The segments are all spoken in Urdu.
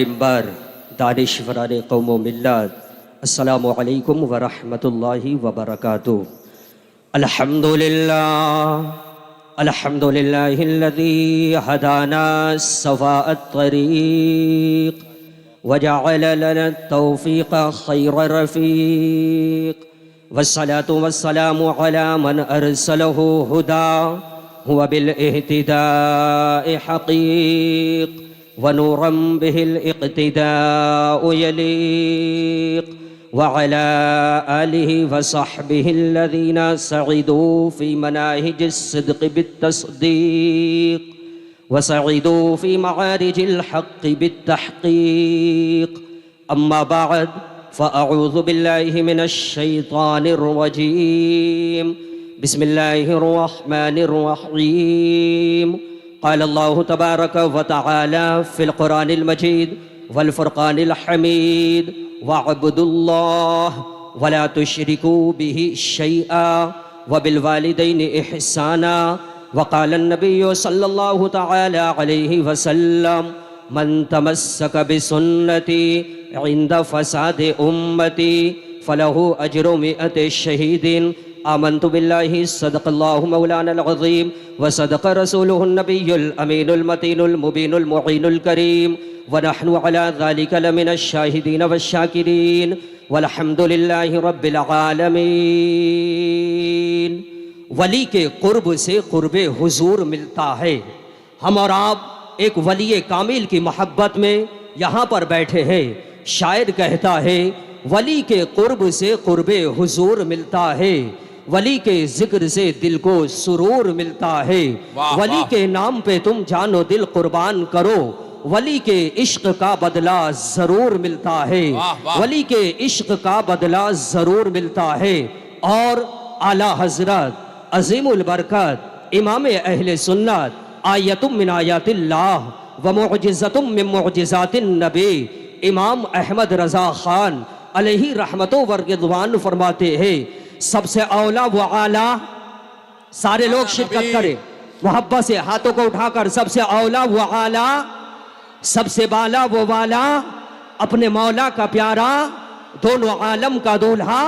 منبر دانشوران قوم و ملت، السلام علیکم ورحمۃ اللہ وبرکاتہ۔ الحمد للہ الذی ہدانا سواء الطریق وجعل لنا التوفیق خیر رفیق، والصلاة والسلام علی من ارسلہ ہدی هو بالاہتداء حقیق ونورا به الاقتداء يليق، وعلى آله وصحبه الذين سعدوا في مناهج الصدق بالتصديق وسعدوا في معارج الحق بالتحقيق، أما بعد فأعوذ بالله من الشيطان الرجيم، بسم الله الرحمن الرحيم، قال الله تبارك وتعالى في القرآن المجيد والفرقان الحميد، واعبدوا الله ولا تشركوا به شيئا وبالوالدين إحسانا، وقال النبي صلى الله تعالى عليه وسلم من تمسك بسنتي عند فساد أمتي فله أجر 100 شهيد، آمنت بالله صدق الله مولانا العظيم وصدق رسوله النبي الأمين المتين المبين المعين الكريم، ونحن على ذلك لمن الشاهدين والشاكرين، والحمد لله رب العالمين۔ ولی کے قرب سے قرب حضور ملتا ہے۔ ہم اور آپ ایک ولی کامل کی محبت میں یہاں پر بیٹھے ہیں۔ شاعر کہتا ہے ولی کے قرب سے قرب حضور ملتا ہے، ولی کے ذکر سے دل کو سرور ملتا ہے، ولی کے نام پہ تم جان و دل قربان کرو، ولی کے عشق کا بدلہ ضرور ملتا ہے، ولی کے عشق کا بدلہ ضرور ملتا ہے۔ اور اعلیٰ حضرت عظیم البرکت امام اہل سنت آیت من آیات اللہ و معجزۃ من معجزات النبی امام احمد رضا خان علیہ رحمت و رضوان فرماتے ہیں سب سے اولا و اعلیٰ، سارے لوگ شرکت کریں محبت سے، ہاتھوں کو اٹھا کر، سب سے اولا و اعلیٰ، سب سے بالا و والا، اپنے مولا کا پیارا، دونوں عالم کا دولہا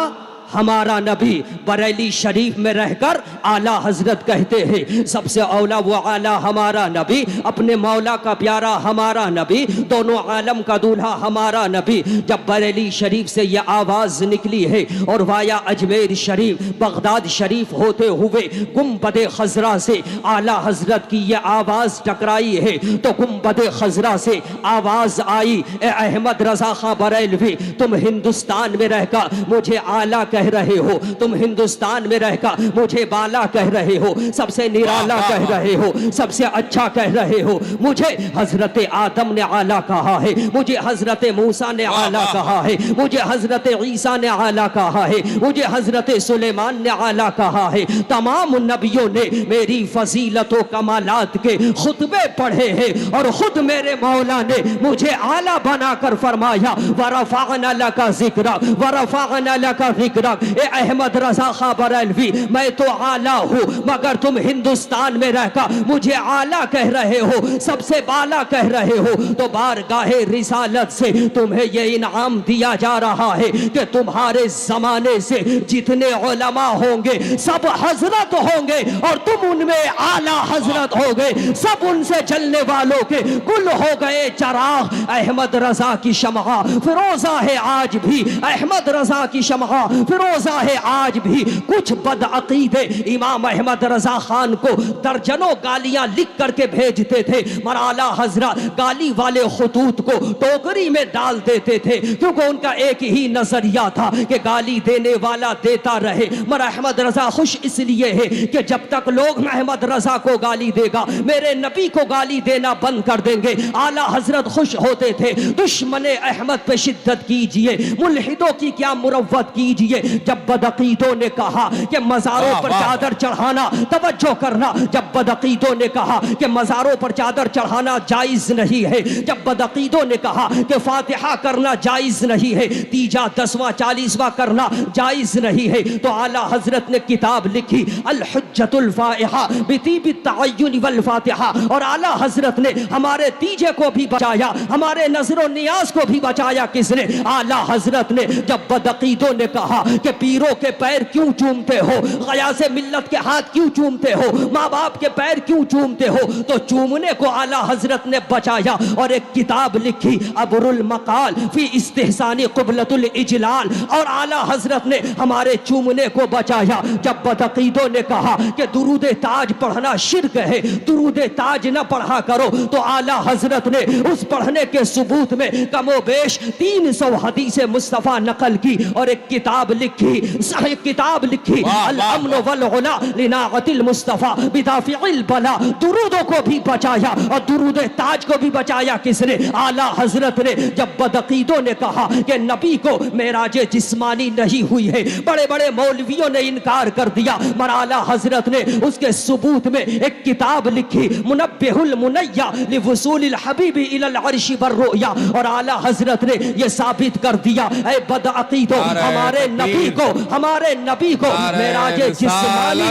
ہمارا نبی۔ بریلی شریف میں رہ کر اعلیٰ حضرت کہتے ہیں سب سے اولا و اعلیٰ ہمارا نبی، اپنے مولا کا پیارا ہمارا نبی، دونوں عالم کا دولہا ہمارا نبی۔ جب بریلی شریف سے یہ آواز نکلی ہے اور وایا اجمیر شریف بغداد شریف ہوتے ہوئے گنبد خضرا سے اعلیٰ حضرت کی یہ آواز ٹکرائی ہے، تو گنبد خضرا سے آواز آئی، اے احمد رضا خان بریلوی، تم ہندوستان میں رہ کر مجھے اعلیٰ کہہ رہے ہو، تم ہندوستان میں رہ کر مجھے بالا کہہ رہے ہو، سب سے نرالا کہہ رہے ہو، سب سے اچھا کہہ رہے ہو۔ مجھے حضرت آدم نے اعلیٰ کہا ہے، مجھے حضرت موسیٰ نے اعلیٰ کہا ہے، مجھے حضرت عیسیٰ نے اعلیٰ کہا ہے، مجھے حضرت سلیمان نے اعلیٰ کہا ہے۔ تمام نبیوں نے میری فضیلت و کمالات کے خطبے پڑھے ہیں، اور خود میرے مولا نے مجھے اعلیٰ بنا کر فرمایا وَرَفَعْنَا لَكَ ذِكْرَكَ وَرَفَعْنَا لَكَ ذِكْرَكَ۔ اے احمد رضا خان بریلوی، میں تو اعلیٰ ہوں، مگر تم ہندوستان میں رہ کر مجھے اعلیٰ کہہ رہے ہو، سب سے بالا کہہ رہے ہو، تو بارگاہ رسالت سے تمہیں یہ انعام دیا جا رہا ہے کہ تمہارے زمانے سے جتنے علماء ہوں گے سب حضرت ہوں گے، اور تم ان میں اعلیٰ حضرت ہوگے، سب ان سے چلنے والوں کے گل ہو گئے چراغ۔ احمد رضا کی شمع فروزہ ہے آج بھی، احمد رضا کی شمع فروزہ ہے آج بھی۔ کچھ بدعقیدے امام احمد رضا خان کو درجنوں گالیاں لکھ کر کے بھیجتے تھے، مگر اعلیٰ حضرت گالی والے خطوط کو ٹوکری میں ڈال دیتے تھے، کیونکہ ان کا ایک ہی نظریہ تھا کہ گالی دینے والا دیتا رہے، مگر احمد رضا خوش اس لیے ہے کہ جب تک لوگ احمد رضا کو گالی دے گا میرے نبی کو گالی دینا بند کر دیں گے۔ اعلیٰ حضرت خوش ہوتے تھے، دشمن احمد پہ شدت کیجئے، ملحدوں کی کیا مروت کیجئے، جب بدعقیدوں نے کہا کہ مزاروں پر چادر چڑھانا، توجہ کرنا، جب بدعقیدوں نے کہا کہ مزاروں پر چادر چڑھانا جائز نہیں ہے، جب بدعقیدوں نے کہا کہ فاتحہ کرنا جائز نہیں ہے، تیجا 10واں 40واں کرنا جائز نہیں ہے، تو اعلیٰ حضرت نے کتاب لکھی الحجۃ الفائحہ بطیب التعین والفاتحہ، اور اعلیٰ حضرت نے ہمارے تیجے کو بھی بچایا، ہمارے نظر و نیاز کو بھی بچایا۔ کس نے؟ اعلیٰ حضرت نے۔ جب بدعقیدوں نے کہا کہ پیروں کے پیر کیوں چومتے ہو، غیاث ملت کے ہاتھ کیوں چومتے ہو، ماں باپ کے پیر کیوں چومتے ہو، تو چومنے کو اعلیٰ حضرت نے بچایا اور ایک کتاب لکھی ابر المقال فی استحسان قبلۃ الاجلال، اور اعلیٰ حضرت نے ہمارے چومنے کو بچایا۔ جب بدعقیدوں نے کہا کہ درود تاج پڑھنا شرک ہے، درود تاج نہ پڑھا کرو، تو اعلیٰ حضرت نے اس پڑھنے کے ثبوت میں کم و بیش 300 حدیث مصطفیٰ نقل کی اور ایک کتاب لکھی، صحیح کتاب لکھی الامن والعلا لناعت المصطفیٰ بدافع البلا، درودوں کو بھی بچایا اور درود تاج کو بھی بچایا۔ کس نے؟ اعلیٰ حضرت نے۔ جب بدعقیدوں نے کہا کہ نبی کو معراج جسمانی نہیں ہوئی ہے، بڑے بڑے مولویوں نے انکار کر دیا، مگر اعلیٰ حضرت نے اس کے ثبوت میں ایک کتاب لکھی منبہ المنیہ لوصول الحبیب الی العرش والرؤیا، اور اعلیٰ حضرت نے یہ ثابت کر دیا اے بدعقیدوں، ہمارے نبی کو معراج جسمانی،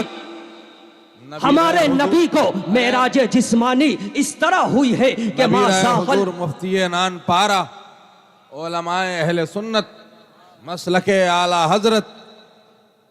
ہمارے نبی کو معراج جسمانی اس طرح ہوئی ہے کہ ما حضور مفتی نان پارا، علماء اہل سنت، مسلک اعلیٰ حضرت۔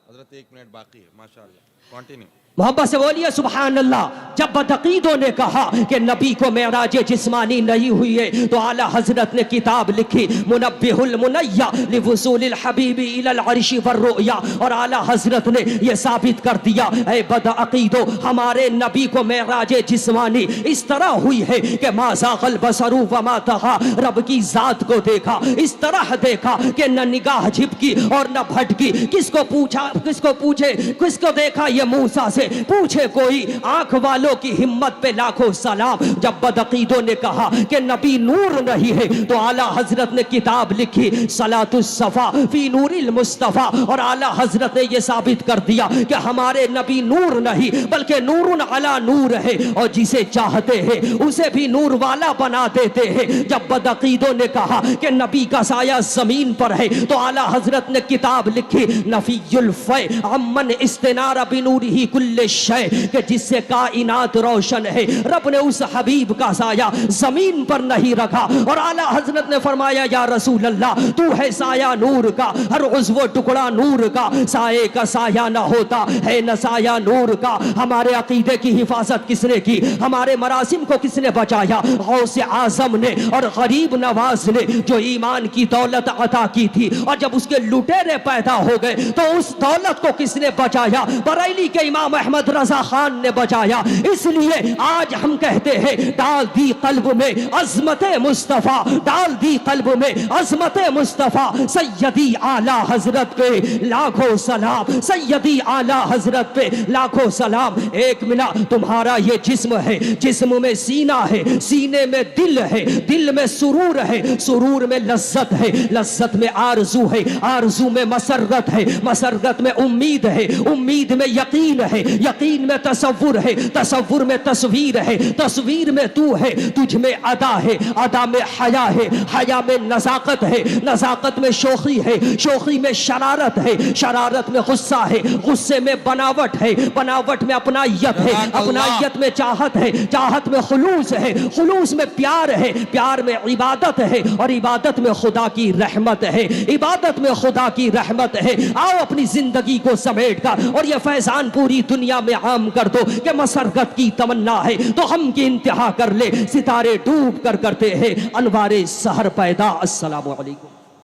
حضرت 1 منٹ باقی ہے، ماشاءاللہ کنٹینیو۔ محبت سے بولیے سبحان اللہ۔ جب بدعقیدوں نے کہا کہ نبی کو معراج جسمانی نہیں ہوئی ہے، تو اعلیٰ حضرت نے کتاب لکھی منبہ المنیہ لوصول الحبیب الی العرش والرؤیا، اور اعلیٰ حضرت نے یہ ثابت کر دیا اے بدعقیدوں، ہمارے نبی کو معراج جسمانی اس طرح ہوئی ہے کہ ما زاغ البصر وما طغی، رب کی ذات کو دیکھا، اس طرح دیکھا کہ نہ نگاہ جھپکی اور نہ بھٹکی۔ کس کو پوچھے، کس کو دیکھا؟ یہ موسیٰ سے پوچھے کوئی، آنکھ والوں کی ہمت پہ لاکھوں سلام۔ جب بدعقیدوں نے کہا کہ نبی نور نہیں ہے، تو اعلیٰ حضرت نے کتاب لکھی صلاۃ الصفا فی نور المصطفیٰ، اور اعلیٰ حضرت نے یہ ثابت کر دیا کہ ہمارے نبی نور نہیں بلکہ نور علی نور ہے، اور جسے چاہتے ہیں اسے بھی نور والا بنا دیتے ہیں۔ جب بدعقیدوں نے کہا کہ نبی کا سایہ زمین پر ہے، تو اعلیٰ حضرت نے کتاب لکھی نفی الفیع عمن استنار بنورہ کل شے، کہ جس سے کائنات روشن ہے، رب نے اس حبیب کا سایہ زمین پر نہیں رکھا، اور اعلیٰ حضرت نے فرمایا یا رسول اللہ تو ہے سایہ نور کا، ہر عضو ٹکڑا نور کا، سایہ کا سایہ نہ ہوتا ہے نہ سایہ نور کا۔ ہمارے عقیدے کی حفاظت کس نے کی؟ ہمارے مراسم کو کس نے بچایا؟ غوث اعظم نے اور غریب نواز نے، جو ایمان کی دولت عطا کی تھی، اور جب اس کے لٹیرے پیدا ہو گئے تو اس دولت کو کس نے بچایا؟ بریلی کے امام احمد رضا خان نے بچایا۔ اس لیے آج ہم کہتے ہیں ڈال دی قلب میں عظمت مصطفیٰ، ڈال دی قلب میں عظمت مصطفیٰ، سیدی اعلیٰ حضرت پہ لاکھوں سلام، سیدی اعلیٰ حضرت پہ لاکھوں سلام۔ ایک منٹ، تمہارا یہ جسم ہے، جسم میں سینہ ہے، سینے میں دل ہے، دل میں سرور ہے، سرور میں لذت ہے، لذت میں آرزو ہے، آرزو میں مسرت ہے، مسرت میں امید ہے، امید میں یقین ہے، یقین میں تصور ہے، تصور میں تصویر ہے، تصویر میں تو ہے، تجھ میں ادا ہے، ادا میں حیا ہے، حیا میں نزاکت ہے، نزاکت میں شوخی ہے، شوخی میں شرارت ہے، شرارت میں غصہ ہے، غصے میں بناوٹ ہے، بناوٹ میں اپنائیت ہے، اپنائیت میں چاہت ہے، چاہت میں خلوص ہے، خلوص میں پیار ہے، پیار میں عبادت ہے، اور عبادت میں خدا کی رحمت ہے، عبادت میں خدا کی رحمت ہے۔ آؤ اپنی زندگی کو سمیٹ کر اور یہ فیضان پوری دنیا میں عام کر دو کہ مسرت کی تمنا ہے تو ہم کی انتہا کر لے، ستارے ڈوب کر کرتے ہیں انوار سحر پیدا۔ السلام علیکم۔